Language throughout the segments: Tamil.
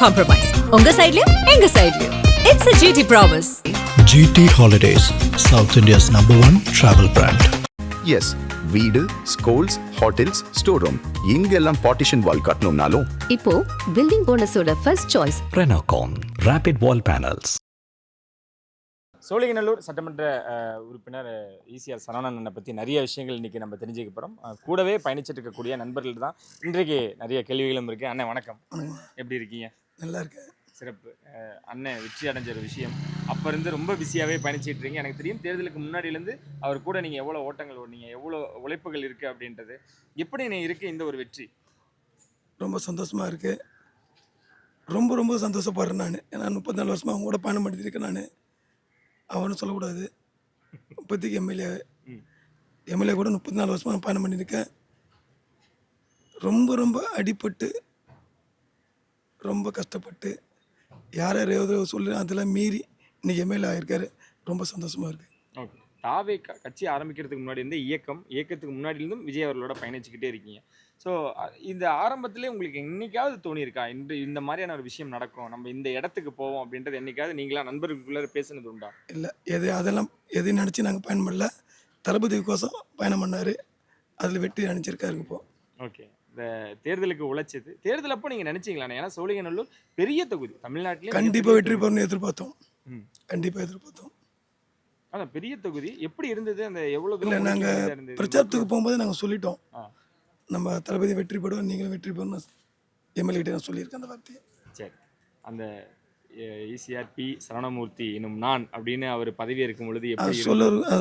compromise. உங்க சைடுலயும் எங்க சைடுலயும். It's a GT promise. GT Holidays, South India's #1 travel brand. Yes, வீடு, ஸ்கூல்ஸ், ஹோட்டல்ஸ், ஸ்டோர் ரூம் இங்கெல்லாம் பார்ட்டிஷன் வால் கட்டணும்னாலும் இப்போ பில்டிங் ஓனர்ஸோட first choice Renocon Rapid Wall Panels. Sholinganallur சட்டமன்ற உறுப்பினர் ஈசிஆர் சரவணனை பற்றி நிறைய விஷயங்கள் இன்றைக்கி நம்ம தெரிஞ்சுக்க போகிறோம். கூடவே பயணிச்சுட்டு இருக்கக்கூடிய நண்பர்கள் தான் இன்றைக்கு நிறைய கேள்விகளும் இருக்குது. அண்ணன் வணக்கம், எப்படி இருக்கீங்க? நல்லா இருக்கேன். சிறப்பு. அண்ணன் வெற்றி அடைஞ்ச ஒரு விஷயம், அப்போ இருந்து ரொம்ப பிஸியாகவே பயணிச்சிட்டு இருக்கீங்க. எனக்கு தெரியும் தேர்தலுக்கு முன்னாடியிலேருந்து அவர் கூட நீங்கள் எவ்வளோ ஓட்டங்கள் ஓடுனீங்க, எவ்வளோ உழைப்புகள் இருக்குது அப்படின்றது. எப்படி நீ இருக்குது இந்த ஒரு வெற்றி? ரொம்ப சந்தோஷமாக இருக்குது. ரொம்ப ரொம்ப சந்தோஷப்படுறேன் நான். ஏன்னா 34 வருஷமாக அவங்க கூட பயணம் பண்ணியிருக்கேன் நான். அவனு சொல்லக்கூடாது. இப்போதைக்கு எம்எல்ஏ கூட 34 வருஷமாக பயணம் பண்ணியிருக்கேன். ரொம்ப ரொம்ப அடிபட்டு ரொம்ப கஷ்டப்பட்டு யார் யார் எவ்வளோ சொல்லி அதெல்லாம் மீறி இன்றைக்கி எம்எல்ஏ ஆகியிருக்காரு. ரொம்ப சந்தோஷமாக இருக்குது. ஓகே, தாவே கட்சி ஆரம்பிக்கிறதுக்கு முன்னாடி இருந்து இயக்கத்துக்கு முன்னாடியிருந்தும் விஜய் அவர்களோட பயணிச்சுக்கிட்டே இருக்கீங்க. ஸோ இந்த ஆரம்பத்திலே உங்களுக்கு என்னைக்காவது தோணியிருக்கா இந்த மாதிரியான ஒரு விஷயம் நடக்கும், நம்ம இந்த இடத்துக்கு போவோம் அப்படின்றது என்னைக்காவது நீங்களா நண்பர்களுக்குள்ளே பேசுனது உண்டா? இல்லை, எதையும் நினச்சி நாங்கள் பயணம் பண்ணல. தளபதிக்கோசம் பயணம் பண்ணார், அதில் வெற்றி நினச்சிருக்காரு. இப்போ ஓகே, இந்த தேர்தலுக்கு உழைச்சது தேர்தல் அப்போ நீங்கள் நினச்சிங்களா? ஏன்னா சோழிங்கநல்லூர் பெரிய தொகுதி, தமிழ்நாட்டிலே கண்டிப்பாக வெற்றி பெறணும்னு எதிர்பார்த்தோம். கண்டிப்பாக எதிர்பார்த்தோம். ஆனால் பெரிய தொகுதி எப்படி இருந்தது? அந்த எவ்வளோ இல்லை, நாங்கள் பிரச்சாரத்துக்கு போகும்போது நாங்கள் சொல்லிட்டோம், நம்ம தளபதி வெற்றி பெறுவோம், நீங்களும் வெற்றி பெறணும். எம்எல்ஏ கிட்டே நான் சொல்லியிருக்கேன் அந்த வார்த்தையை. சரி, அந்த ஈசிஆர் பி சரவணமூர்த்தி இன்னும் நான் அப்படின்னு அவர் பதவி இருக்கும் பொழுது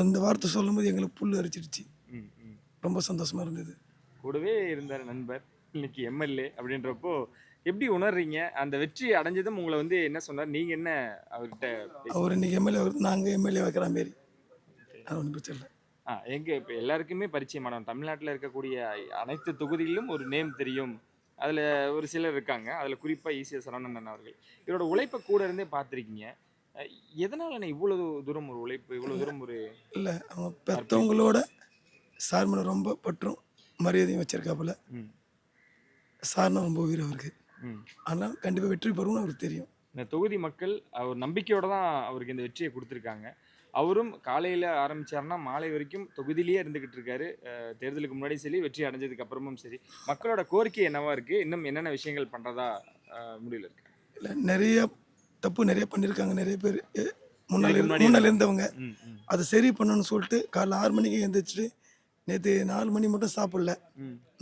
அந்த வார்த்தை சொல்லும்போது எங்களுக்கு புல் அரிச்சிடுச்சு. ரொம்ப சந்தோஷமாக இருந்தது. கூடவே இருந்தார் நண்பர், இன்னைக்கு எம்எல்ஏ அப்படின்றப்போ எப்படி உணர்றீங்க? அந்த வெற்றி அடைஞ்சதும் உங்களை வந்து என்ன சொன்னார்? நீங்கள் என்ன அவர்கிட்ட? அவர் இன்னைக்கு எம்எல்ஏ வருது, நாங்கள் எம்எல்ஏ வைக்கிற மாரி. அது ஒன்றும் பிரச்சனை இல்லை. எங்கே இப்போ எல்லாருக்குமே பரிச்சயமானவன், தமிழ்நாட்டில் இருக்கக்கூடிய அனைத்து தொகுதிகளிலும் ஒரு நேம் தெரியும். அதில் ஒரு சிலர் இருக்காங்க, அதில் குறிப்பாக ஈசிஆர் சரவணன் அவர்கள். இவரோட உழைப்பை கூட இருந்தே பார்த்துருக்கீங்க. எதனால் நான் இவ்வளோ தூரம் ஒரு உழைப்பு, இவ்வளோ தூரம் ஒரு இல்லை, அவங்க பெற்றவங்களோட சார்மனை ரொம்ப பற்றும் மரியாதையும் வச்சிருக்காப்புல. சார்னா ரொம்ப உயிர் அவருக்கு. ஆனால் கண்டிப்பாக வெற்றி பெறும்னு அவருக்கு தெரியும். இந்த தொகுதி மக்கள் அவர் நம்பிக்கையோடு தான் அவருக்கு இந்த வெற்றியை கொடுத்துருக்காங்க. அவரும் காலையில் ஆரம்பித்தார்னா மாலை வரைக்கும் தொகுதியிலேயே இருந்துக்கிட்டு இருக்காரு. தேர்தலுக்கு முன்னாடி சரி, வெற்றி அடைஞ்சதுக்கு அப்புறமும் சரி. மக்களோட கோரிக்கை என்னவா இருக்குது? இன்னும் என்னென்ன விஷயங்கள் பண்ணுறதா முடிவில் இருக்கு? இல்லை, நிறைய தப்பு நிறைய பண்ணியிருக்காங்க. நிறைய பேர் முன்னாள் இருந்தவங்க அதை சரி பண்ணணும்னு சொல்லிட்டு காலைல 6 மணிக்கு எழுந்திரிச்சிட்டு நேற்று 4 மணி மட்டும் சாப்பிடல.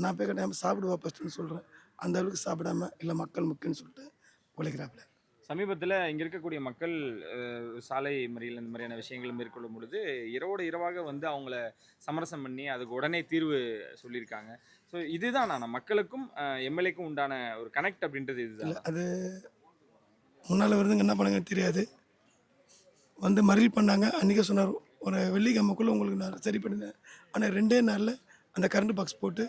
நான் போய் கட்டாயம் சாப்பிடுவா ஃபஸ்ட்டுன்னு சொல்கிறேன். அந்த அளவுக்கு சாப்பிடாம இல்லை மக்கள் முக்கியன்னு சொல்லிட்டு உழைக்கிறாப்புல. சமீபத்தில் இங்கே இருக்கக்கூடிய மக்கள் சாலை மறியல் இந்த மாதிரியான விஷயங்கள் மேற்கொள்ளும் பொழுது இரவோடு இரவாக வந்து அவங்கள சமரசம் பண்ணி அதுக்கு உடனே தீர்வு சொல்லியிருக்காங்க. ஸோ இதுதான் நான் மக்களுக்கும் எம்எல்ஏக்கும் உண்டான ஒரு கனெக்ட் அப்படின்றது இதுதான். அது முன்னால் வருதுங்க என்ன பண்ணுங்க தெரியாது, வந்து மறியல் பண்ணாங்க. அன்றைக்கே சொன்னார், ஒரு வெள்ளிக்கிழமைக்குள்ளே உங்களுக்கு நான் சரி பண்ணினேன். ஆனால் 2 நாளில் அந்த கரண்ட் பாக்ஸ் போட்டு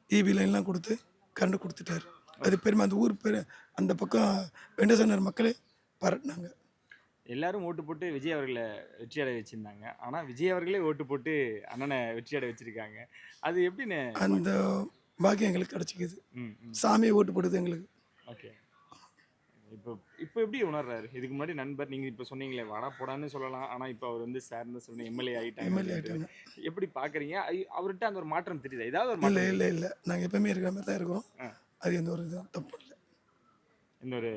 ஈபி லைன்லாம் கொடுத்து கரண்ட் கொடுத்துட்டார். அது பெருமை அந்த ஊர் பேர் அந்த பக்கம் வெண்டசனர் மக்களே பாராட்டினாங்க. எல்லாரும் ஓட்டு போட்டு விஜய் அவர்களை வெற்றி அடைய வச்சுருந்தாங்க. ஆனால் விஜய் அவர்களே ஓட்டு போட்டு அண்ணனை வெற்றி அடைய வச்சுருக்காங்க. அது எப்படின்னு அந்த பாக்கியம் எங்களுக்கு கிடச்சிக்குது. சாமியை ஓட்டு போடுது எங்களுக்கு. ஓகே, இப்போ எப்படி உணர்றாரு? இதுக்கு முன்னாடி நண்பர், நீங்கள் இப்போ சொன்னீங்களே வாடா போடான்னு சொல்லலாம், ஆனால் இப்போ அவர் வந்து சார்ந்த சொன்ன எம்எல்ஏ ஆகிட்டாங்க. எப்படி பார்க்குறீங்க? அவர்கிட்ட அந்த ஒரு மாற்றம் தெரியுது? ஏதாவது ஒரு இல்லை இல்லை இல்லை, நாங்கள் எப்பவுமே இருக்கிற மாதிரி தான் இருக்கோம். அது எந்த ஒரு இதுவும் தப்பு இல்லை. இந்த ஒரு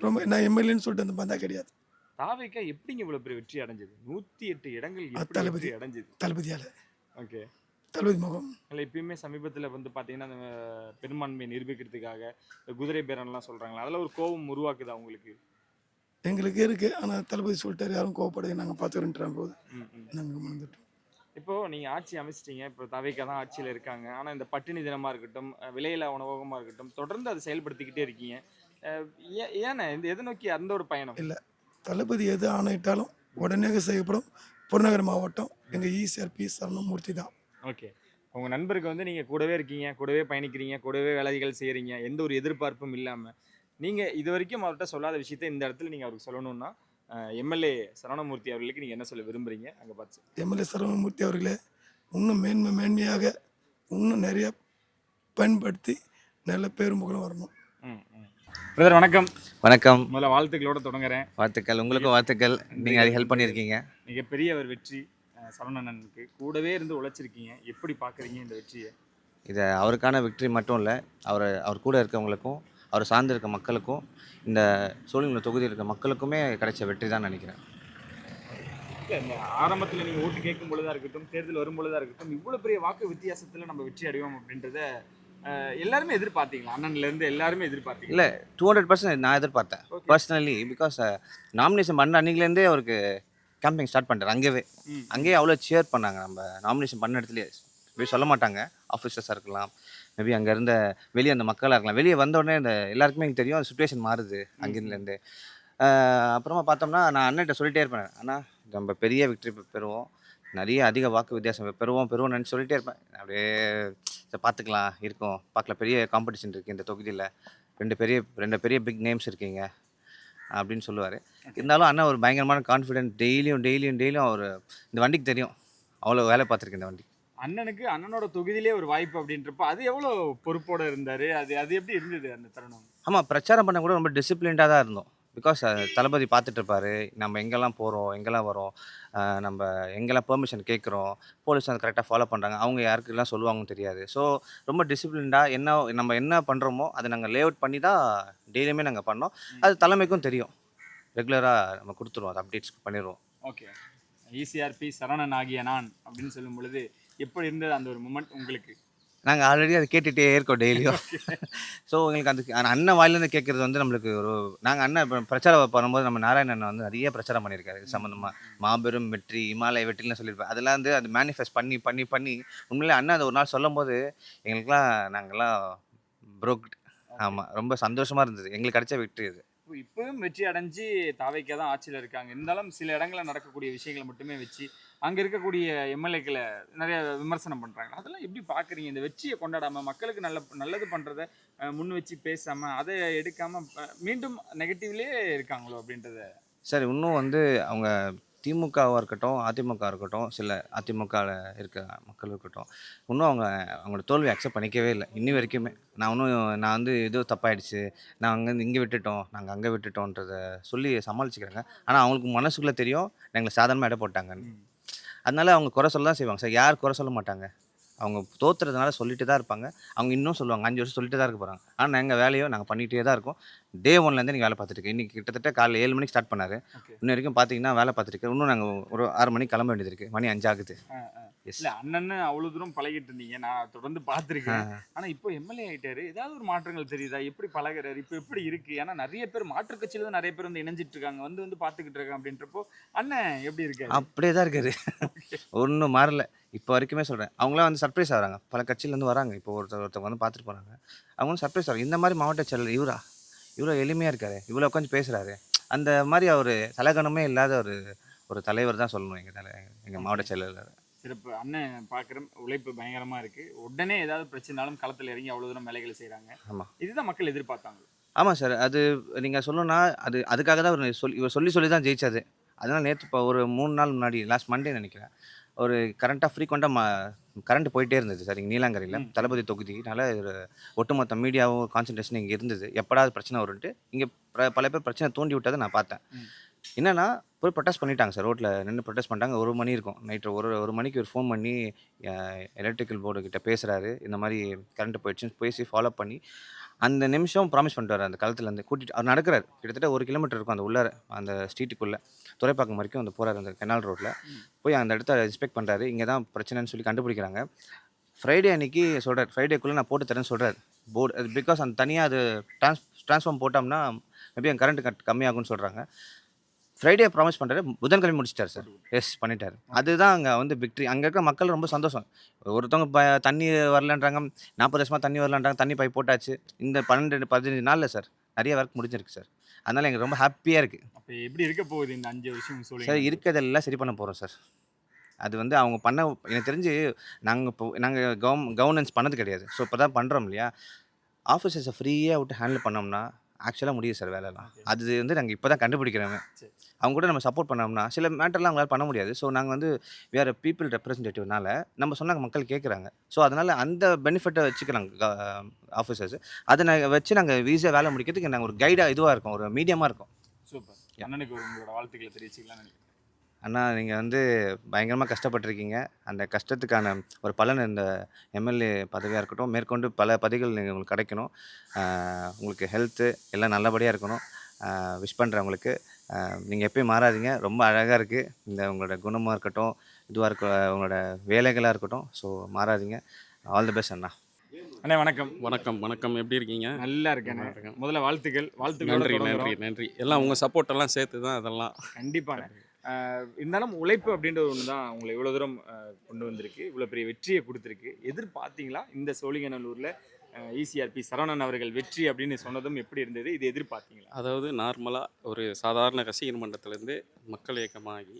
ரொம்ப நான் எம்எல்ஏன்னு சொல்லிட்டு அந்த பந்தா கிடையாது. தாவேக்கா எப்படிங்க இவ்வளோ பெரிய வெற்றி அடைஞ்சது? 108 இடங்கள் தளபதி அடைஞ்சது தளபதியால். ஓகே, தளபதி முகம் இல்லை எப்பயுமே சமீபத்தில் வந்து பார்த்தீங்கன்னா அந்த பெரும்பான்மையை நிரூபிக்கிறதுக்காக குதிரை பேரன்லாம் சொல்கிறாங்களா, அதில் ஒரு கோபம் உருவாக்குது அவங்களுக்கு? எங்களுக்கு இருக்குது, ஆனால் தளபதி சொல்லிட்டாரு யாரும் கோவப்படுது, நாங்கள் பார்த்துக்கிறோன்ற போது நாங்கள் மறந்துட்டோம். இப்போது நீங்கள் ஆட்சி அமைச்சிட்டீங்க, இப்போ தவேக்கா தான் ஆட்சியில் இருக்காங்க. ஆனால் இந்த பட்டினி தினமாக இருக்கட்டும், விலையில்லா உணவகமாக இருக்கட்டும், தொடர்ந்து அதை செயல்படுத்திக்கிட்டே இருக்கீங்க. ஏன்னா இந்த எதை நோக்கி அந்த ஒரு பயணம்? இல்லை, தளபதி எது ஆணையிட்டாலும் உடனே செய்யப்படும். புறநகர் மாவட்டம் எங்கள் ஈசிஆர் பி சரவணமூர்த்தி தான். ஓகே, உங்கள் நண்பருக்கு வந்து நீங்கள் கூடவே இருக்கீங்க, கூடவே பயணிக்கிறீங்க, கூடவே வேலைகள் செய்கிறீங்க, எந்த ஒரு எதிர்பார்ப்பும் இல்லாமல். நீங்கள் இது வரைக்கும் அவர்கிட்ட சொல்லாத விஷயத்த இந்த இடத்துல நீங்கள் அவருக்கு சொல்லணும்னா எம்எல்ஏ சரவணமூர்த்தி அவர்களுக்கு நீங்கள் என்ன சொல்ல விரும்புகிறீங்க? அங்கே பார்த்து எம்எல்ஏ சரவணமூர்த்தி அவர்களே, இன்னும் மேன்மையாக இன்னும் நிறைய பயன்படுத்தி நல்ல பேரும் புகழும் வரணும். பிரதர் வணக்கம். வணக்கம். முதல்ல வாழ்த்துக்களோட தொடங்குறேன். வாழ்த்துக்கள். உங்களுக்கும் வாழ்த்துக்கள். நீங்கள் அது ஹெல்ப் பண்ணியிருக்கீங்க. மிகப்பெரிய ஒரு வெற்றி சரவணனுக்கு. கூடவே இருந்து உழைச்சிருக்கீங்க. எப்படி பார்க்குறீங்க இந்த வெற்றியை? இதை அவருக்கான விக்ட்ரி மட்டும் இல்லை, அவர் கூட இருக்கவங்களுக்கும் அவர் சார்ந்து இருக்க மக்களுக்கும் இந்த சோழிங்கநல்லூர் தொகுதியில் இருக்க மக்களுக்குமே கிடைச்ச வெற்றி தான் நினைக்கிறேன். இல்லை, இந்த ஆரம்பத்தில் நீங்கள் ஓட்டு கேட்கும் பொழுதாக இருக்கட்டும், தேர்தல் வரும் பொழுதாக இருக்கட்டும், இவ்வளோ பெரிய வாக்கு வித்தியாசத்தில் நம்ம வெற்றி அடைவோம் அப்படின்றத எல்லாருமே எதிர்பார்த்தீங்களா? அண்ணன்லேருந்து எல்லாருமே எதிர்பார்த்தீங்க? இல்லை, 200% நான் எதிர்பார்த்தேன் பர்சனலி. பிகாஸ் நாமினேஷன் பண்ண அன்றைக்கிலேருந்தே அவருக்கு கேம்பெயின் ஸ்டார்ட் பண்ணிட்டார். அங்கேயே அவ்வளோ சேர் பண்ணாங்க. நம்ம நாமினேஷன் பண்ண இடத்துலேயே போய் சொல்ல மாட்டாங்க. ஆஃபீஸர்ஸாக இருக்கலாம், மேபி அங்கே இருந்த வெளியே அந்த மக்களாக இருக்கலாம். வெளியே வந்த உடனே இந்த எல்லாருக்குமே எனக்கு தெரியும் அந்த சுச்சுவேஷன் மாறுது அங்கேருந்து. அப்புறமா பார்த்தோம்னா நான் அண்ணன்கிட்ட சொல்லிட்டே இருப்பேன், அண்ணா நம்ம பெரிய விக்ட்ரி பெறுவோம், நிறைய அதிக வாக்கு வித்தியாசம் பெறுவோம்னு சொல்லிட்டே இருப்பேன். அப்படியே பார்த்துக்கலாம் இருக்கும், பார்க்கல, பெரிய காம்படிஷன் இருக்குது இந்த தொகுதியில், ரெண்டு பெரிய பிக் நேம்ஸ் இருக்கீங்க அப்படின்னு சொல்லுவார். இருந்தாலும் அண்ணா ஒரு பயங்கரமான கான்ஃபிடென்ட். டெய்லியும் அவர் இந்த வண்டிக்கு தெரியும், அவ்வளோ வேலை பார்த்துருக்கு இந்த வண்டி. அண்ணனுக்கு அண்ணனோட தொகுதியிலே ஒரு வாய்ப்பு அப்படின்றப்ப அது எவ்வளோ பொறுப்போடு இருந்தார்? அது எப்படி இருந்தது அந்த தருணம்? ஆமாம், பிரச்சாரம் பண்ண கூட ரொம்ப டிசிப்ளின்டாக தான் இருந்தோம். பிகாஸ் தளபதி பார்த்துட்டு இருப்பார், நம்ம எங்கெல்லாம் போகிறோம், எங்கெல்லாம் வரோம், நம்ம எங்கெல்லாம் பெர்மிஷன் கேட்குறோம், போலீஸ் அதை கரெக்டாக ஃபாலோ பண்ணுறாங்க, அவங்க யாருக்கெல்லாம் சொல்லுவாங்கன்னு தெரியாது. ஸோ ரொம்ப டிசிப்ளின்டாக நம்ம என்ன பண்ணுறோமோ அதை நாங்கள் லே அவுட் பண்ணி தான் டெய்லியுமே நாங்கள் பண்ணோம். அது தலைமைக்கும் தெரியும், ரெகுலராக நம்ம கொடுத்துருவோம், அது அப்டேட்ஸ் பண்ணிடுவோம். ஓகே, இசிஆர்பி சரவணன் ஆகிய நான் அப்படின்னு சொல்லும் பொழுது எப்படி இருந்தது அந்த ஒரு மூமெண்ட் உங்களுக்கு? நாங்கள் ஆல்ரெடி அதை கேட்டுகிட்டே இருக்கோம் டெய்லியும். ஸோ எங்களுக்கு அந்த அண்ணன் வாயிலேருந்து கேட்குறது வந்து நம்மளுக்கு நாங்கள் அண்ணன் இப்போ பிரச்சாரம் பண்ணும்போது நம்ம நாராயணன் வந்து நிறைய பிரச்சாரம் பண்ணியிருக்காரு இது சம்மந்தமாக. மாபெரும் வெற்றி, இமாலய வெற்றின்னு சொல்லியிருப்பேன். அதெல்லாம் வந்து அது மேனிஃபெஸ்ட் பண்ணி உண்மையிலே அண்ணன் அதை ஒரு நாள் சொல்லும் போது எங்களுக்குலாம் நாங்கள்லாம் ப்ரோக். ஆமாம், ரொம்ப சந்தோஷமாக இருந்தது. எங்களுக்கு கிடைச்ச வெற்றி இது. இப்பவும் வெற்றி அடைஞ்சு தாவைக்கா தான் ஆட்சியில் இருக்காங்க. இருந்தாலும் சில இடங்களில் நடக்கக்கூடிய விஷயங்களை மட்டுமே வச்சு அங்கே இருக்கக்கூடிய எம்எல்ஏக்களை நிறைய விமர்சனம் பண்ணுறாங்க. அதெல்லாம் எப்படி பார்க்குறீங்க? இந்த வெற்றியை கொண்டாடாமல் மக்களுக்கு நல்லது பண்ணுறத முன் வச்சு பேசாமல் அதை எடுக்காமல் மீண்டும் நெகட்டிவ்லேயே இருக்காங்களோ அப்படின்றத. சரி, இன்னும் வந்து அவங்க திமுகவாக இருக்கட்டும், அதிமுக இருக்கட்டும், சில அதிமுகவில் இருக்க மக்கள் இருக்கட்டும், இன்னும் அவங்களோட தோல்வி அக்செப்ட் பண்ணிக்கவே இல்லை இன்னி வரைக்குமே. நான் வந்து ஏதோ தப்பாயிடுச்சு, நான் அங்கேருந்து இங்கே விட்டுட்டோம், நாங்கள் அங்கே விட்டுட்டோன்றதை சொல்லி சமாளிச்சுக்கிறாங்க. ஆனால் அவங்களுக்கு மனசுக்குள்ளே தெரியும் எங்களை சாதாரணமாக இட போட்டாங்கன்னு. அதனால அவங்க குறை சொல்ல தான் செய்வாங்க சார். யார் குறை சொல்ல மாட்டாங்க. அவங்க தோற்றுறதுனால சொல்லிட்டு தான் இருப்பாங்க. அவங்க இன்னும் சொல்லுவாங்க, 5 வருஷம் சொல்லிட்டு தான் இருக்க போகிறாங்க. ஆனால் எங்கள் வேலையோ நாங்கள் பண்ணிகிட்டே தான் இருக்கோம். டே 1லேருந்து நீங்கள் வேலை பார்த்துட்டு இன்றைக்கி கிட்டத்தட்ட காலையில் 7 மணிக்கு ஸ்டார்ட் பண்ணார். இன்னும் வரைக்கும் பார்த்தீங்கன்னா வேலை பார்த்துட்டு இன்னும் நாங்கள் ஒரு 6 மணிக்கு கிளம்ப வேண்டியது இருக்குது. மணி 5 ஆகுது. இல்லை, அண்ணன்னு அவ்வளோ தூரம் பழகிட்டு இருந்தீங்க, நான் தொடர்ந்து பார்த்துருக்கேன். ஆனால் இப்போ எம்எல்ஏ ஆகிட்டாரு, ஏதாவது ஒரு மாற்றங்கள் தெரியுதா? எப்படி பழகிறாரு? இப்போ எப்படி இருக்குது? ஏன்னா நிறைய பேர் மாற்றுக் கட்சியில் தான் நிறைய பேர் வந்து இணைஞ்சிட்டு இருக்காங்க, வந்து பார்த்துக்கிட்டு இருக்காங்க. அப்படின்றப்போ அண்ணன் எப்படி இருக்காரு? அப்படியே தான் இருக்காரு, ஒன்றும் மாறல. இப்போ வரைக்குமே சொல்கிறேன். அவங்களாம் வந்து சர்ப்ரைஸ் ஆகிறாங்க, பல கட்சியிலேருந்து வராங்க. இப்போ ஒருத்தவங்க வந்து பார்த்துட்டு போகிறாங்க, அவங்க வந்து சர்ப்ரைஸ் ஆகிறாங்க. இந்த மாதிரி மாவட்ட செயலர் இவ்வளோ எளிமையாக இருக்காரு, இவ்வளோ உட்காந்து பேசுகிறாரு, அந்த மாதிரி அவர் தலகணமே இல்லாத ஒரு தலைவர் தான் சொல்லணும் எங்கள் மாவட்ட செயலர். சிறப்பு. அண்ணன் பார்க்குற உழைப்பு பயங்கரமாக இருக்குது. உடனே ஏதாவது பிரச்சனைனாலும் களத்தில் இறங்கி அவ்வளோ தூரம் வேலைகளை செய்கிறாங்க. ஆமாம், இதுதான் மக்கள் எதிர்பார்த்தாங்க. ஆமாம் சார். அது நீங்கள் சொல்லணும்னா அதுக்காக தான் இவர் சொல்லி தான் ஜெயிச்சாது. அதனால் நேற்று இப்போ ஒரு 3 நாள் முன்னாடி, லாஸ்ட் மண்டே நினைக்கிறேன், ஒரு கரண்ட்டாக ஃப்ரீக்வெண்ட்டாக கரண்ட் போயிட்டே இருந்தது சார் இங்கே நீலாங்கரையில் தளபதி தொகுதினால. ஒரு ஒட்டுமொத்த மீடியாவும் கான்சன்ட்ரேஷன் இங்கே இருந்தது. எப்படாவது பிரச்சனை வரும்ட்டு இங்கே பல பேர் பிரச்சனை தூண்டி விட்டதை நான் பார்த்தேன். என்னென்னா போய் ப்ரொட்டஸ்ட் பண்ணிட்டாங்க சார், ரோட்டில் நின்று ப்ரொட்டஸ்ட் பண்ணிட்டாங்க. 1 மணி இருக்கும் நைட்டு. ஒரு மணிக்கு ஒரு ஃபோன் பண்ணி எலக்ட்ரிக்கல் போர்டு கிட்ட பேசுகிறாரு, இந்த மாதிரி கரண்ட்டு போயிடுச்சுன்னு பேசி ஃபாலோ பண்ணி அந்த நிமிஷம் ப்ராமிஸ் பண்ணிட்டு அந்த களத்துலேருந்து கூட்டிகிட்டு அவர் நடக்கிறார். கிட்டத்தட்ட 1 கிலோமீட்டர் இருக்கும் அந்த உள்ளார, அந்த ஸ்ட்ரீட்டுக்குள்ளே துறைப்பாக்கம் வரைக்கும் வந்து போகிறார். அந்த கெனால் ரோட்டில் போய் அந்த இடத்த இன்ஸ்பெக்ட் பண்ணுறாரு. இங்கே தான் பிரச்சனைன்னு சொல்லி கண்டுபிடிக்கிறாங்க. ஃப்ரைடே அன்றைக்கி சொல்கிறார், ஃப்ரைடேக்குள்ளே நான் போட்டு தரேன்னு சொல்கிறார் போர்டு. அது பிகாஸ் அந்த தனியாக அது ட்ரான்ஸ்ஃபார்ம் போட்டோம்னா மேபி அங்கே கரண்ட் கம்மியாகும்னு சொல்கிறாங்க. ஃப்ரைடே ப்ராமிஸ் பண்ணுறாரு, புதன்கிழமை முடிச்சிட்டார் சார். எஸ் பண்ணிட்டார். அதுதான் அங்கே வந்து விக்ட்ரி. அங்கே இருக்க மக்கள் ரொம்ப சந்தோஷம். ஒருத்தவங்க தண்ணி வரலன்றாங்க, 40 வருஷமாக தண்ணி வரலன்றாங்க, தண்ணி பைப் போட்டாச்சு. இந்த 12-15 நாளில் சார் நிறைய ஒர்க் முடிஞ்சிருக்கு சார். அதனால் எங்களுக்கு ரொம்ப ஹாப்பியாக இருக்குது. அப்போ எப்படி இருக்க போகுது இந்த 5 வருஷம் சார்? இருக்கிறதெல்லாம் சரி பண்ண போகிறோம் சார். அது வந்து அவங்க எனக்கு தெரிஞ்சு நாங்கள் கவர்னன்ஸ் பண்ணது கிடையாது. ஸோ இப்போ தான் பண்ணுறோம் இல்லையா? ஆஃபீஸர்ஸை ஃப்ரீயாக விட்டு ஹேண்டில் பண்ணோம்னா ஆக்சுவலாக முடியுது சார் வேலைலாம். அது வந்து நாங்கள் இப்போ தான் கண்டுபிடிக்கிறோமே. சரி. அவங்க கூட நம்ம சப்போர்ட் பண்ணோம்னா சில மேட்டர்லாம் அவங்களால பண்ண முடியாது. ஸோ நாங்கள் வந்து வி ஆர் பீப்புள் ரெப்ரசன்டேட்டிவ்னால நம்ம சொன்னாங்க மக்கள் கேட்குறாங்க. ஸோ அதனால் அந்த பெனிஃபிட்டை வச்சுக்கிறாங்க ஆஃபீஸர்ஸ். அதை நாங்கள் வச்சு நாங்கள் ஈஸியாக வேலை முடிக்கிறதுக்கு நாங்கள் ஒரு கைடாக இதுவாக இருக்கோம், ஒரு மீடியமாக இருக்கோம். சூப்பர். அண்ணனுக்கு உங்களோட வாழ்த்துக்களை தெரிவிச்சிக்கலாம்னு நினைக்கிறேன். அண்ணா நீங்கள் வந்து பயங்கரமாக கஷ்டப்பட்டிருக்கீங்க. அந்த கஷ்டத்துக்கான ஒரு பலன் இந்த எம்எல்ஏ பதவியாக இருக்கட்டும், மேற்கொண்டு பல பதவிகள் உங்களுக்கு கிடைக்கணும். உங்களுக்கு ஹெல்த்து எல்லாம் நல்லபடியாக இருக்கணும். விஷ் பண்ணுறேன் உங்களுக்கு. நீங்கள் எப்பயும் மாறாதீங்க. ரொம்ப அழகாக இருக்குது இந்த உங்களோட குணமாக இருக்கட்டும், இதுவாக இருக்க உங்களோட வேலைகளாக இருக்கட்டும். ஸோ மாறாதீங்க. ஆல் தி பெஸ்ட் அண்ணா. அண்ணே வணக்கம். வணக்கம் வணக்கம். எப்படி இருக்கீங்க? நல்லா இருக்கேன். முதல்ல வாழ்த்துக்கள். நன்றி நன்றி நன்றி. எல்லாம் உங்கள் சப்போர்ட்டெல்லாம் சேர்த்து தான் அதெல்லாம். கண்டிப்பாண்ணே. இருந்தாலும் உழைப்பு அப்படின்ற ஒன்று தான் உங்களை இவ்வளோ தூரம் கொண்டு வந்திருக்கு, இவ்வளோ பெரிய வெற்றியை கொடுத்துருக்கு. எதிர்பார்த்தீங்களா இந்த சோழிங்கநல்லூரில் இசிஆர்பி சரவணன் அவர்கள் வெற்றி அப்படின்னு சொன்னதும் எப்படி இருந்தது? இது எதிர்பார்த்தீங்களா? அதாவது நார்மலாக ஒரு சாதாரண ரசிகர் மன்றத்துலேருந்து மக்கள் இயக்கமாகி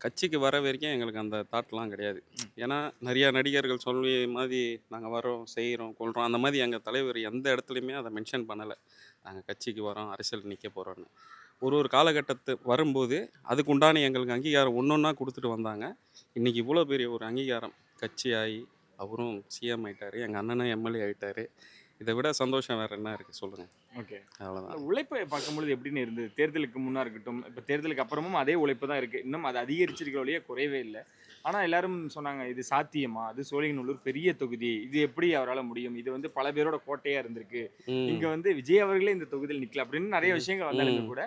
கட்சிக்கு வர வரைக்கும் எங்களுக்கு அந்த தாட்லாம் கிடையாது. ஏன்னா நிறையா நடிகர்கள் சொல்லி மாதிரி நாங்கள் வரோம், செய்கிறோம், கொள்கிறோம், அந்த மாதிரி எங்கள் தலைவர் எந்த இடத்துலையுமே அதை மென்ஷன் பண்ணலை. நாங்கள் கட்சிக்கு வரோம், அரசியல் நிற்க போகிறோன்னு. ஒரு காலகட்டத்து வரும்போது அதுக்கு உண்டான எங்களுக்கு அங்கீகாரம் ஒன்று ஒன்றா கொடுத்துட்டு வந்தாங்க. இன்றைக்கி இவ்வளோ பெரிய ஒரு அங்கீகாரம் கட்சி ஆகி அவரும் சிஎம் ஆகிட்டார், எங்கள் அண்ணனும் எம்எல்ஏ ஆகிட்டார். இதை விட சந்தோஷம் வேறு என்ன இருக்குது சொல்லுங்கள்? ஓகே, அவ்வளோதான். உழைப்பை பார்க்கும்பொழுது எப்படின்னு இருந்தது? தேர்தலுக்கு முன்னாக இருக்கட்டும், இப்போ தேர்தலுக்கு அப்புறமும் அதே உழைப்பு தான் இருக்குது. இன்னும் அது அதிகரிச்சிருக்கிற வழியே குறையவே இல்லை. ஆனால் எல்லாரும் சொன்னாங்க, இது சாத்தியமா? அது சோழிங்கநல்லூர் பெரிய தொகுதி, இது எப்படி அவரால் முடியும்? இது வந்து பல பேரோட கோட்டையாக இருந்திருக்கு. இங்கே வந்து விஜய் அவர்களே இந்த தொகுதியில் நிற்கல அப்படின்னு நிறைய விஷயங்கள் வந்தாலும் கூட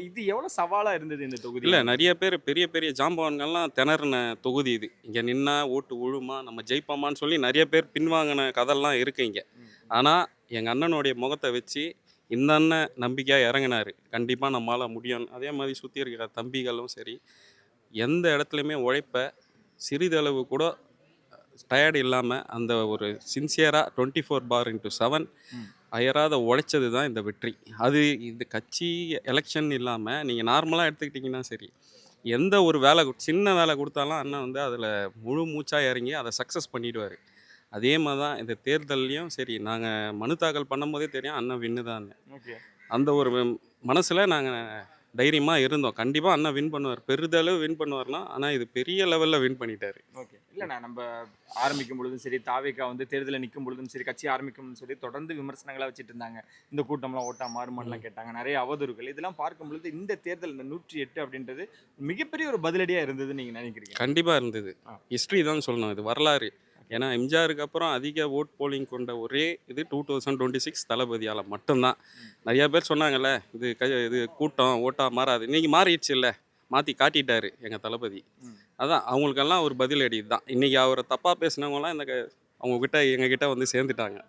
இது எவ்வளோ சவாலாக இருந்தது இந்த தொகுதி? இல்லை, நிறைய பேர் பெரிய பெரிய ஜாம்பவான்கள்லாம் திணறின தொகுதி இது. இங்கே நின்னா ஓட்டு விழுமா, நம்ம ஜெயிப்போமான்னு சொல்லி நிறைய பேர் பின்வாங்கின கதெல்லாம் இருக்குது இங்கே. ஆனால் எங்கள் அண்ணனுடைய முகத்தை வச்சு இந்த அண்ணன் நம்பிக்கையாக இறங்கினார், கண்டிப்பாக நம்மளால் முடியும். அதே மாதிரி சுற்றி இருக்கிற தம்பிகளும் சரி, எந்த இடத்துலையுமே உழைப்ப சிறிதளவு கூட டயர்டு இல்லாமல் அந்த ஒரு சின்சியராக 24/7 அயராத உழைச்சது தான் இந்த வெற்றி. அது இந்த கட்சி எலெக்ஷன் இல்லாமல் நீங்கள் நார்மலாக எடுத்துக்கிட்டிங்கன்னா சரி, எந்த ஒரு வேலை சின்ன வேலை கொடுத்தாலும் அண்ணன் வந்து அதில் முழு மூச்சாக இறங்கி அதை சக்ஸஸ் பண்ணிடுவார். அதே மாதிரி தான் இந்த தேர்தல்லையும் சரி, நாங்கள் மனு தாக்கல் பண்ணும்போதே தெரியும் அண்ணன் வின்னு தான். ஓகே, அந்த ஒரு மனசில் நாங்கள் தைரியமாக இருந்தோம். கண்டிப்பாக அண்ணன் வின் பண்ணுவார், பெரிதளவு வின் பண்ணுவார்னா. ஆனால் இது பெரிய லெவலில் வின் பண்ணிட்டார். ஓகே. இல்லைண்ணா, நம்ம ஆரம்பிக்கும் பொழுதும் சரி, தாவேக்கா வந்து தேர்தலில் நிற்கும் பொழுதும் சரி, கட்சி ஆரம்பிக்கும்னு சொல்லி தொடர்ந்து விமர்சனங்களாக வச்சுட்டு இருந்தாங்க. இந்த கூட்டம்லாம் ஓட்டா மாறுமானலாம் கேட்டாங்க, நிறைய அவதூறுகள். இதெல்லாம் பார்க்கும் பொழுது இந்த தேர்தல் இந்த 108 அப்படின்றது மிகப்பெரிய ஒரு பதிலடியாக இருந்ததுன்னு நீங்கள் நினைக்கிறீங்க? கண்டிப்பாக இருந்தது. ஹிஸ்ட்ரி தான் சொல்லணும், இது வரலாறு. ஏன்னா எம்ஜிஆருக்கு அப்புறம் அதிக ஓட் போலிங் கொண்ட ஒரே இது 2026 தளபதியால் மட்டும்தான். நிறையா பேர் சொன்னாங்கல்ல, இது கூட்டம் ஓட்டா மாறாது. இன்றைக்கி மாறிடுச்சு இல்லை, மாற்றி காட்டிட்டாரு எங்கள் தளபதி. அதான் அவங்களுக்கெல்லாம் ஒரு பதிலடி தான். இன்றைக்கி அவரை தப்பாக பேசினவங்களாம் அவங்கக்கிட்ட எங்ககிட்ட வந்து சேர்ந்துட்டாங்க.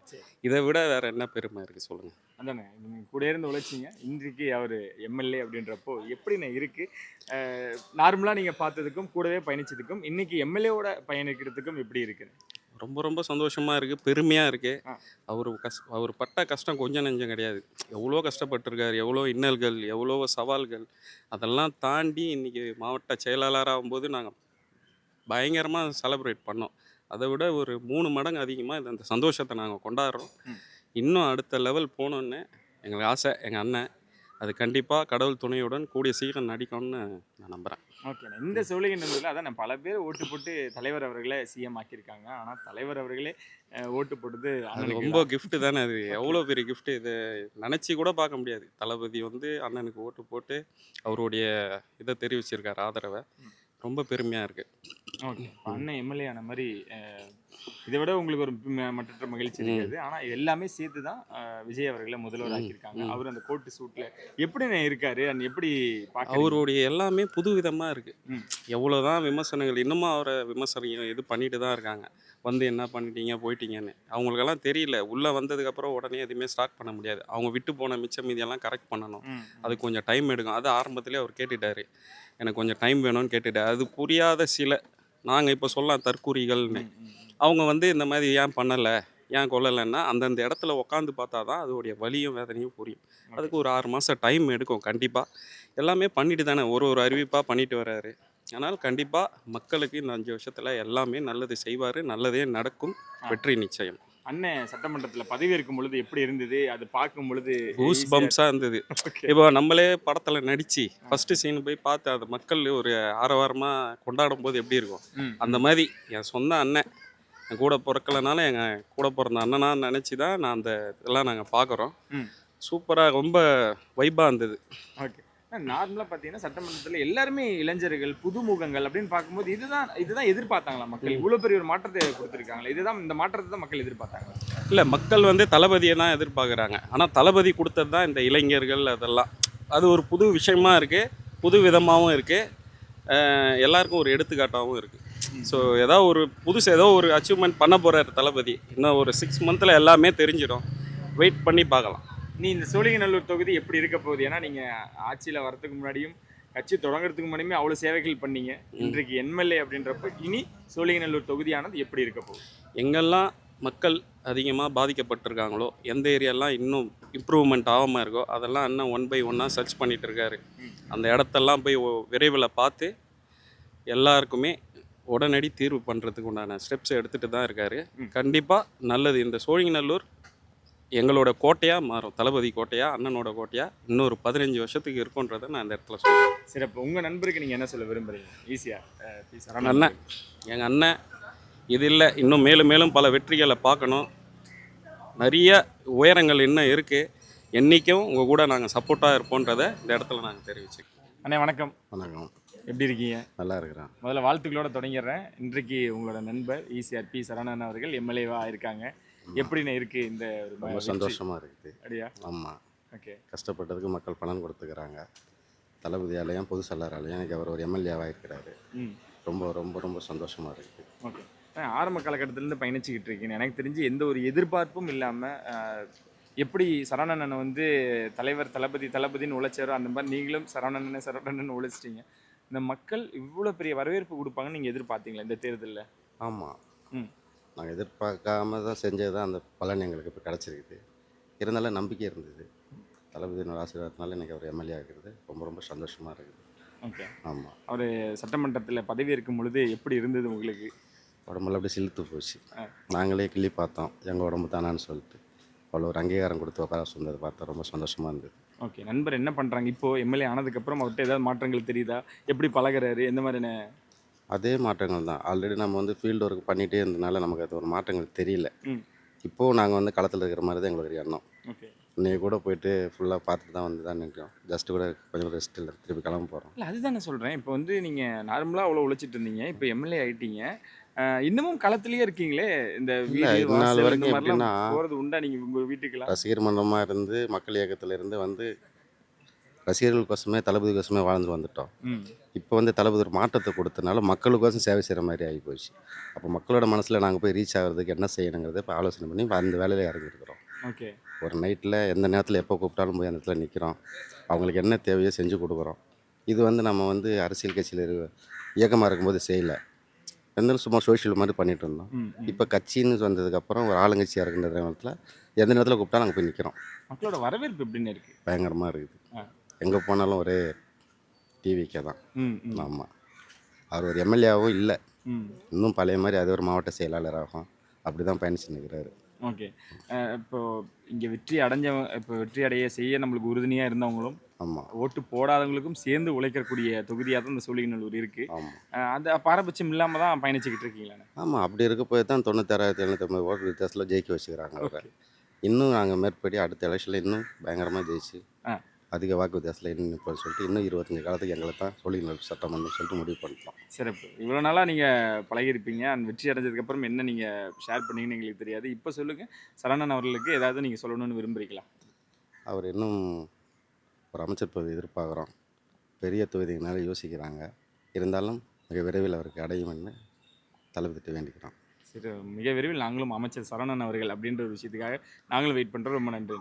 இதை விட வேறு என்ன பெருமை இருக்குது சொல்லுங்கள்? அதானே, நீங்கள் கூட இருந்து உழைச்சிங்க, இன்றைக்கு அவர் எம்எல்ஏ அப்படின்றப்போ எப்படிண்ணே இருக்குது? நார்மலாக நீங்கள் பார்த்ததுக்கும் கூடவே பயணிச்சதுக்கும் இன்றைக்கி எம்எல்ஏவோட பயணிக்கிறதுக்கும் எப்படி இருக்குது? ரொம்ப ரொம்ப சந்தோஷமாக இருக்குது, பெருமையாக இருக்குது. அவர் பட்ட கஷ்டம் கொஞ்சம் நெஞ்சம் கிடையாது. எவ்வளோ கஷ்டப்பட்டிருக்காரு, எவ்வளோ இன்னல்கள், எவ்வளோ சவால்கள், அதெல்லாம் தாண்டி இன்றைக்கி மாவட்ட செயலாளராக ஆகும்போது நாங்கள் பயங்கரமாக செலிப்ரேட் பண்ணோம். அதை விட ஒரு 3 மடங்கு அதிகமாக அந்த சந்தோஷத்தை நாங்கள் கொண்டாடுறோம். இன்னும் அடுத்த லெவல் போகணுன்னு எங்களுக்கு ஆசை. எங்கள் அண்ணன் அது கண்டிப்பாக கடவுள் துணையுடன் கூடிய சீக்கிரம் நடிக்கணும்னு நான் நம்புகிறேன். ஓகேண்ணா, இந்த சோழிங்கநல்லூரில் அதான் பல பேர் ஓட்டு போட்டு தலைவர் அவர்களே சிஎம் ஆக்கியிருக்காங்க. ஆனால் தலைவர் அவர்களே ஓட்டு போட்டது ரொம்ப கிஃப்ட்டு தானே அது. எவ்வளோ பெரிய கிஃப்ட்டு, இதை நினச்சி கூட பார்க்க முடியாது. தளபதி வந்து அண்ணனுக்கு ஓட்டு போட்டு அவருடைய இதை தெரிவிச்சிருக்காரு, ஆதரவை. ரொம்ப பெருமையாக இருக்குது. ஓகே, அண்ணன் எம்எல்ஏ ஆன மாதிரி இதை விட உங்களுக்கு ஒரு மற்ற மகிழ்ச்சி இருக்காது. ஆனால் எல்லாமே சேர்த்து தான் விஜய் அவர்களை முதல்வர் ஆக்கியிருக்காங்க. அவர் அந்த கோட்டு சூட்டில் எப்படி இருக்காரு, அண்ட் எப்படி அவருடைய எல்லாமே புது விதமாக இருக்குது. எவ்வளோதான் விமர்சனங்கள், இன்னமும் அவரை விமர்சனம் இது பண்ணிட்டு தான் இருக்காங்க. வந்து என்ன பண்ணிட்டீங்க போயிட்டீங்கன்னு அவங்களுக்கெல்லாம் தெரியல. உள்ளே வந்ததுக்கப்புறம் உடனே எதுவுமே ஸ்டார்ட் பண்ண முடியாது. அவங்க விட்டு போன மிச்சம் மீதியெல்லாம் கரெக்ட் பண்ணணும். அது கொஞ்சம் டைம் எடுக்கும். அது ஆரம்பத்திலே அவர் கேட்டுட்டார், எனக்கு கொஞ்சம் டைம் வேணும்னு கேட்டுட்டார். அது புரியாத சில நாங்கள் இப்போ சொல்லலாம் தற்கூறிகள்னு, அவங்க வந்து இந்த மாதிரி ஏன் பண்ணலை, ஏன் கொல்லலைன்னா அந்தந்த இடத்துல உட்காந்து பார்த்தா தான் அதோடைய வலியும் வேதனையும் புரியும். அதுக்கு ஒரு 6 மாதம் டைம் எடுக்கும். கண்டிப்பாக எல்லாமே பண்ணிட்டு தானே ஒரு அறிவிப்பாக பண்ணிட்டு வர்றாரு. ஆனால் கண்டிப்பாக மக்களுக்கு இந்த 5 வருஷத்தில் எல்லாமே நல்லது செய்வார், நல்லதே நடக்கும், வெற்றி நிச்சயம். அண்ணன் சட்டமன்றத்தில் பதவி இருக்கும் பொழுது எப்படி இருந்தது? அது பார்க்கும் பொழுது பூஸ் பம்ப்ஸாக இருந்தது. Okay. இப்போ நம்மளே படத்தில் நடித்து ஃபஸ்ட்டு சீன் போய் பார்த்து அந்த மக்கள் ஒரு ஆரவாரமாக கொண்டாடும் போது எப்படி இருக்கும், ம். அந்த மாதிரி என் சொந்த அண்ணன் என் கூட பிறக்கலனால எங்கள் கூட பிறந்த அண்ணனா நினச்சி தான் நான் அந்த இதெல்லாம் நாங்கள் பார்க்குறோம். ம். சூப்பராக ரொம்ப வைப்பாக இருந்தது. ஓகே. நார்மலாக பார்த்தீங்கன்னா சட்டமன்றத்தில் எல்லாருமே இளைஞர்கள் புதுமுகங்கள் அப்படின்னு பார்க்கும்போது இதுதான் எதிர்பார்த்தாங்களா மக்கள்? இவ்வளோ பெரிய ஒரு மாற்றத்தை கொடுத்துருக்காங்களா? இந்த மாற்றத்தை தான் மக்கள் எதிர்பார்த்தாங்களா? இல்லை, மக்கள் வந்து தளபதியை தான் எதிர்பார்க்குறாங்க. ஆனால் தளபதி கொடுத்தது தான் இந்த இளைஞர்கள் அதெல்லாம். அது ஒரு புது விஷயமா இருக்குது, புது விதமாகவும் இருக்குது, எல்லாருக்கும் ஒரு எடுத்துக்காட்டாகவும் இருக்குது. ஸோ ஏதோ ஒரு அச்சீவ்மெண்ட் பண்ண போகிறார் தளபதி. இன்னும் ஒரு 6 மந்தில் எல்லாமே தெரிஞ்சிடும். வெயிட் பண்ணி பார்க்கலாம். நீ இந்த சோழிங்கநல்லூர் தொகுதி எப்படி இருக்க போகுது? ஏன்னா நீங்கள் ஆட்சியில் வரதுக்கு முன்னாடியும் கட்சி தொடங்குறதுக்கு முன்னாடியுமே அவ்வளோ சேவைகள் பண்ணீங்க. இன்றைக்கு எம்எல்ஏ அப்படின்றப்ப இனி சோழிங்கநல்லூர் தொகுதியானது எப்படி இருக்க போகுது? எங்கெல்லாம் மக்கள் அதிகமாக பாதிக்கப்பட்டிருக்காங்களோ, எந்த ஏரியாலாம் இன்னும் இம்ப்ரூவ்மெண்ட் ஆகாமல் இருக்கோ, அதெல்லாம் இன்னும் 1 by 1 சர்ச் பண்ணிகிட்டு இருக்காரு. அந்த இடத்தெல்லாம் போய் விரைவில் பார்த்து எல்லாருக்குமே உடனடி தீர்வு பண்ணுறதுக்கு உண்டான ஸ்டெப்ஸ் எடுத்துகிட்டு தான் இருக்கார். கண்டிப்பாக நல்லது. இந்த சோழிங்கநல்லூர் எங்களோட கோட்டையாக மாறும். தளபதி கோட்டையாக, அண்ணனோட கோட்டையாக இன்னொரு 15 வருஷத்துக்கு இருக்குன்றதை நான் இந்த இடத்துல சொல்கிறேன். சிறப்பு. உங்கள் நண்பருக்கு நீங்கள் என்ன சொல்ல விரும்புகிறீங்க? ஈஸியாக அண்ணன், எங்கள் அண்ணன் இது இல்லை, இன்னும் மேலும் மேலும் பல வெற்றிகளை பார்க்கணும். நிறைய உயரங்கள் இன்னும் இருக்குது. என்றைக்கும் உங்கள் கூட நாங்கள் சப்போர்ட்டாக இருப்போன்றதை இந்த இடத்துல நாங்கள் தெரிவிச்சுக்கோம். அண்ணே வணக்கம். வணக்கம். எப்படி இருக்கீங்க? நல்லா இருக்கிறேன். முதல்ல வாழ்த்துக்களோட தொடங்கிடுறேன். இன்றைக்கு உங்களோட நண்பர் ஈசிஆர் பி சரவணன் அவர்கள் எம்எல்ஏவாக இருக்காங்க. எப்படின்னு இருக்கு இந்த ஒரு ரொம்ப சந்தோஷமாக இருக்குது. அப்படியா? ஆமாம். ஓகே. கஷ்டப்பட்டதுக்கு மக்கள் பலன் கொடுத்துக்கிறாங்க. தளபதியாலையும் பொது செயலாளரையும் எனக்கு அவர் ஒரு எம்எல்ஏவாக இருக்கிறாரு. ரொம்ப ரொம்ப ரொம்ப சந்தோஷமாக இருக்குது. ஓகே. ஆரம்ப காலகட்டத்திலேருந்து பயணிச்சுக்கிட்டு இருக்கீங்க. எனக்கு தெரிஞ்சு எந்த ஒரு எதிர்பார்ப்பும் இல்லாமல் எப்படி சரவணன் வந்து தலைவர் தளபதின்னு உழைச்சாரோ அந்த மாதிரி நீங்களும் சரவணன் உழைச்சிட்டீங்க. இந்த மக்கள் இவ்வளோ பெரிய வரவேற்பு கொடுப்பாங்கன்னு நீங்கள் எதிர்பார்த்தீங்களா இந்த தேர்தலில்? ஆமாம். நாங்கள் எதிர்பார்க்காம தான் செஞ்சது தான் அந்த பலன் எங்களுக்கு இப்போ கிடச்சிருக்குது. இருந்தாலும் நம்பிக்கை இருந்தது. தளபதியினோட ஆசீர்வாதத்தினால எனக்கு அவர் எம்எல்ஏ ஆகிறது ரொம்ப ரொம்ப சந்தோஷமாக இருக்குது. ஓகே. ஆமாம். அவர் சட்டமன்றத்தில் பதவி இருக்கும் பொழுது எப்படி இருந்தது உங்களுக்கு? உடம்புல அப்படியே சிலுத்து போச்சு. நாங்களே கிள்ளி பார்த்தோம் எங்கள் உடம்பு தானான்னு சொல்லிட்டு. அவ்வளோ ஒரு அங்கீகாரம் கொடுத்து உட்கார சொன்னதை பார்த்தா ரொம்ப சந்தோஷமாக இருந்தது. ஓகே. நண்பர் என்ன பண்ணுறாங்க இப்போது? எம்எல்ஏ ஆனதுக்கப்புறம் அவர்கிட்ட ஏதாவது மாற்றங்கள் தெரியுதா? எப்படி பழகிறாரு? எந்த மாதிரியான? அதே மாற்றங்கள் தான். ஆல்ரெடி நம்ம வந்து ஃபீல்டு ஒர்க் பண்ணிகிட்டே இருந்தனால நமக்கு அது ஒரு மாற்றங்கள் தெரியல. இப்போது நாங்கள் வந்து களத்தில் இருக்கிற மாதிரி தான் எங்களுக்கு ஒரு எண்ணம். ஓகே. இன்னைக்கு கூட போயிட்டு ஃபுல்லாக பார்த்துட்டு தான் வந்து தான் நிற்கிறோம். ஜஸ்ட்டு கூட கொஞ்சம் ரெஸ்ட் இல்லை, திருப்பி கிளம்ப போகிறோம். இல்லை, அதுதான் நான் சொல்கிறேன். இப்போ வந்து நீங்கள் நார்மலாக அவ்வளோ உழைச்சிட்டு இருந்தீங்க, இப்போ எம்எல்ஏ ஆகிட்டீங்க, இன்னமும் களத்துலேயே இருக்கீங்களே. இந்த இது நாள் வரைக்கும் எப்படின்னா போகிறது உண்டா நீங்கள் உங்கள் வீட்டுக்கெல்லாம்? ரசிகர் மன்றமாக இருந்து மக்கள் இயக்கத்தில் இருந்து வந்து ரசிகர்களுக்கோசமே தளபதிக்கோசமே வாழ்ந்து வந்துட்டோம். இப்போ வந்து தளபதி ஒரு மாற்றத்தை கொடுத்தனால மக்களுக்கோசம் சேவை செய்கிற மாதிரி ஆகி போச்சு. அப்போ மக்களோட மனசில் நாங்கள் போய் ரீச் ஆகிறதுக்கு என்ன செய்யணுங்கிறத இப்போ ஆலோசனை பண்ணி இப்போ அந்த வேலையில் இறங்கிருக்கிறோம். ஓகே. ஒரு நைட்டில் எந்த நேரத்தில் எப்போ கூப்பிட்டாலும் போய் அந்த இடத்துல நிற்கிறோம். அவங்களுக்கு என்ன தேவையோ செஞ்சு கொடுக்குறோம். இது வந்து நம்ம வந்து அரசியல் கட்சியில் இயக்கமாக இருக்கும்போது செய்யலை. இருந்தாலும் சும்மா சோஷியல் மாதிரி பண்ணிகிட்டு இருந்தோம். இப்போ கட்சின்னு வந்ததுக்கப்புறம் ஒரு ஆளுங்கட்சியாக இருக்கின்ற நேரத்தில் எந்த நேரத்தில் கூப்பிட்டாலும் நாங்கள் போய் நிற்கிறோம். மக்களோட வரவேற்பு எப்படின்னு இருக்குது? பயங்கரமாக இருக்குது. எங்கே போனாலும் ஒரே டிவிக்கே தான். ஆமாம். அவர் ஒரு எம்எல்ஏவும் இல்லை, இன்னும் பழைய மாதிரி அது ஒரு மாவட்ட செயலாளராகும் அப்படி தான் பயணிச்சு நிற்கிறாரு. ஓகே. இப்போது இங்கே வெற்றி அடைய செய்ய நம்மளுக்கு உறுதுணையாக இருந்தவங்களும் ஆமாம், ஓட்டு போடாதவங்களுக்கும் சேர்ந்து உழைக்கக்கூடிய தொகுதியாக தான் இந்த சோழிங்கநல்லூர் இருக்குது. ஆமாம். அந்த பாரபட்சம் இல்லாமல் தான் பயணிச்சுக்கிட்டு இருக்கீங்களா? ஆமாம். அப்படி இருக்க போய் தான் 96,750 ஓட்டு வித்தியாசத்தில் ஜெயிக்க வச்சுக்கிறாங்க அவரை. இன்னும் நாங்கள் மேற்படி அடுத்த எலெக்ஷனில் இன்னும் பயங்கரமாக ஜெயிச்சு அதிக வாக்கு வித்தியாசத்தில் இன்னும் நிற்போம்னு சொல்லிட்டு இன்னும் 25 காலத்துக்கு எங்களை தான் சோழிங்கநல்லூர் சட்டமன்றம் சொல்லிட்டு முடிவு பண்ணிட்டோம். சிறப்பு. இவ்வளோ நாளாக நீங்கள் பழகிருப்பீங்க. அந்த வெற்றி அடைஞ்சதுக்கப்புறம் என்ன நீங்கள் ஷேர் பண்ணீங்கன்னு எங்களுக்கு தெரியாது. இப்போ சொல்லுங்கள், சரவணன் அவர்களுக்கு ஏதாவது நீங்கள் சொல்லணும்னு விரும்புகிறீங்களா? அவர் இன்னும் ஒரு அமைச்சர் பதவி எதிர்பார்க்குறோம். பெரிய தொகுதியினால யோசிக்கிறாங்க. இருந்தாலும் மிக விரைவில் அவருக்கு அடையும்னு தளபதிட்ட வேண்டிக்கிறோம். சரி, மிக விரைவில் நாங்களும் அமைச்சர் சரவணன் அவர்கள் அப்படின்ற ஒரு விஷயத்துக்காக நாங்களும் வெயிட் பண்ணுறோம். ரொம்ப நன்றி.